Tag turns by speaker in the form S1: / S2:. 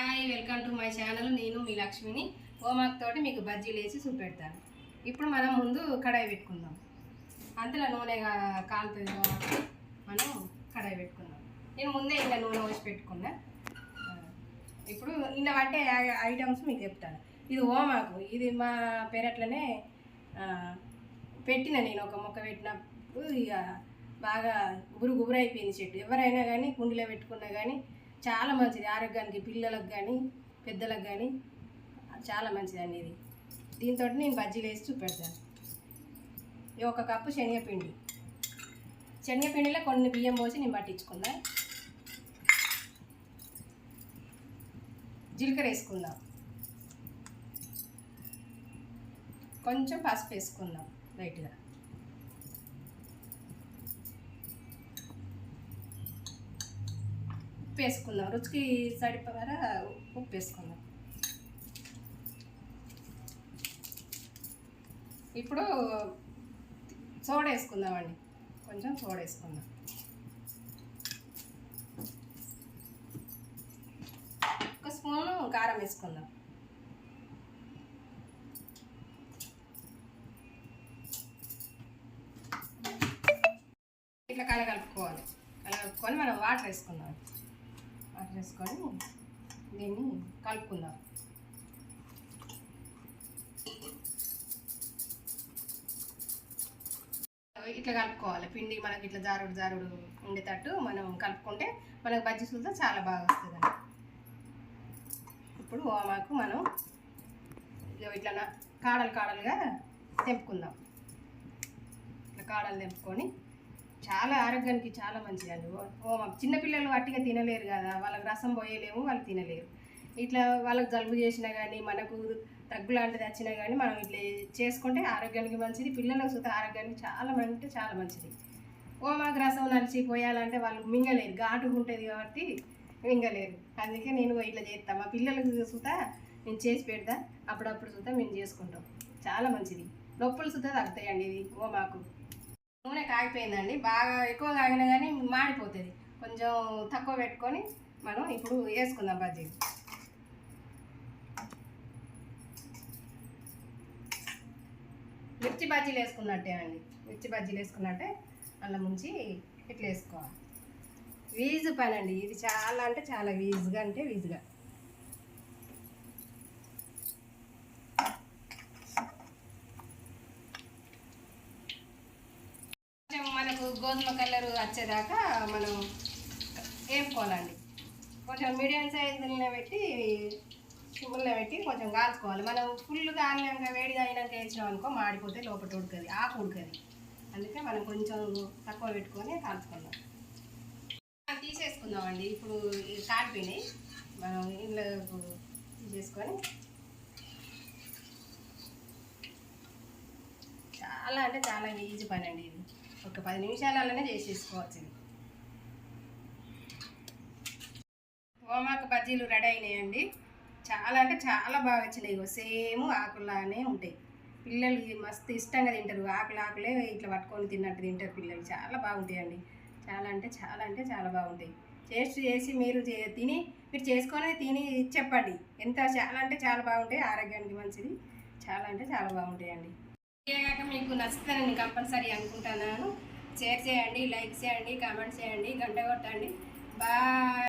S1: Hi, welcome to my channel. నేను మీ లక్ష్మిని. ఓమాక్ తోటి మీకు బజ్జీలు వేసి చూపెడతాను. ఇప్పుడు మనం ముందు కడాయి పెట్టుకుందాం. అంతలో నూనె కాలుతుంది కాబట్టి మనం కడాయి పెట్టుకుందాం. నేను ముందే ఇలా నూనె పోసి పెట్టుకున్నా. ఇప్పుడు ఇలా పట్టే ఐటమ్స్ మీకు చెప్తాను. ఇది ఓమాకు, ఇది మా పెరట్లనే పెట్టిన. నేను ఒక మొక్క పెట్టినప్పుడు ఇక బాగా గుబురైపోయింది చెట్టు. ఎవరైనా కానీ కుండీలో పెట్టుకున్నా కానీ చాలా మంచిది ఆరోగ్యానికి, పిల్లలకు కానీ పెద్దలకు కానీ చాలా మంచిదండి ఇది. దీంతో నేను బజ్జీలు వేసి చూపెడతాను. ఇది 1 కప్పు శనగపిండి. శనగపిండిలో కొన్ని బియ్యం పోసి నేను పట్టించుకుందా. జీలకర్ర వేసుకుందాం, కొంచెం పసుపు వేసుకుందాం లైట్గా, ఉప్పు వేసుకుందాం, రుచికి సరిపడా ఉప్పు వేసుకుందాం. ఇప్పుడు సోడా వేసుకుందామండి, కొంచెం సోడా వేసుకుందాం. ఒక స్పూను కారం వేసుకుందాం. ఇట్లా కలగలుపుకోవాలి. కలుపుకొని మనం వాటర్ వేసుకుందాం. వాటర్ వేసుకొని దీన్ని కలుపుకుందాం. ఇట్లా కలుపుకోవాలి. పిండి మనకి ఇట్లా జారుడు ఉండేటట్టు మనం కలుపుకుంటే మనకు బజ్జీ సుద్దా చాలా బాగా వస్తుందండి. ఇప్పుడు ఓమాకు మనం ఇట్లా కాడలుగా తెంపుకుందాం. ఇట్లా కాడలు తెంపుకొని చాలా ఆరోగ్యానికి చాలా మంచిదండి. ఓమాకు చిన్నపిల్లలు వాటిగా తినలేరు కదా, వాళ్ళకి రసం పోయలేము, వాళ్ళు తినలేరు. ఇట్లా వాళ్ళకి జలుబు చేసినా కానీ మనకు దగ్గు లాంటిది వచ్చినా కానీ మనం ఇట్లా చేసుకుంటే ఆరోగ్యానికి మంచిది, పిల్లలకు సుత ఆరోగ్యానికి చాలా అంటే చాలా మంచిది. ఓమాకు రసం నలిచి పోయాలంటే వాళ్ళు మింగలేరు, ఘాటుగా ఉంటుంది కాబట్టి మింగలేరు. అందుకే నేను ఇట్లా చేస్తాను. మా పిల్లలకు సుత నేను చేసి పెడతా, అప్పుడప్పుడు సుత మేము చేసుకుంటాం. చాలా మంచిది, నొప్పులు సుత తగ్గుతాయండి. ఇది ఓమాకు. నూనె కాగిపోయిందండి, బాగా ఎక్కువ కాగినా కానీ మాడిపోతుంది. కొంచెం తక్కువ పెట్టుకొని మనం ఇప్పుడు వేసుకుందాం బజ్జీలు. మిర్చి బజ్జీలు వేసుకున్నట్టే అండి, మిర్చి బజ్జీలు వేసుకున్నట్టే అలా ముంచి ఇట్లా వేసుకోవాలి. వీజు పని అండి ఇది, చాలా అంటే చాలా వీజుగా. కొంచెం మనకు గోధుమ కలర్ వచ్చేదాకా మనం వేపుకోవాలండి. కొంచెం మీడియం సైజులో పెట్టి సిమ్లో పెట్టి కొంచెం కాల్చుకోవాలి. మనం ఫుల్ కాలినాక వేడిగా అయినాక వేసినాం అనుకో మాడిపోతే లోపల ఉడకది, ఆకు ఉడకది. అందుకే మనం కొంచెం తక్కువ పెట్టుకొని కాల్చుకుందాం. తీసేసుకుందామండి. ఇప్పుడు కాలిపోయినాయి, మనం ఇంట్లో తీసేసుకొని చాలా అంటే చాలా ఈజీ పని అండి ఇది. ఒక 10 నిమిషాలలోనే చేసేసుకోవచ్చు ఇది. ఓమాకు బజ్జీలు రెడీ అయినాయండి. చాలా అంటే చాలా బాగా వచ్చినాయి. సేమ్ ఆకులానే ఉంటాయి. పిల్లలు మస్తు ఇష్టంగా తింటారు. ఆకులే ఇట్లా పట్టుకొని తిన్నట్టు తింటారు పిల్లలు. చాలా బాగుంటాయండి. చాలా అంటే చాలా బాగుంటాయి. టేస్ట్ చేసి మీరు మీరు చేసుకొని తిని చెప్పండి. చాలా అంటే చాలా బాగుంటాయి, ఆరోగ్యానికి మంచిది. చాలా అంటే చాలా బాగుంటాయండి. ఇదేగాక మీకు నచ్చుతానని నేను కంపల్సరీ అనుకుంటున్నాను. షేర్ చేయండి, లైక్ చేయండి, కామెంట్ చేయండి, గంట కొట్టండి. బాయ్.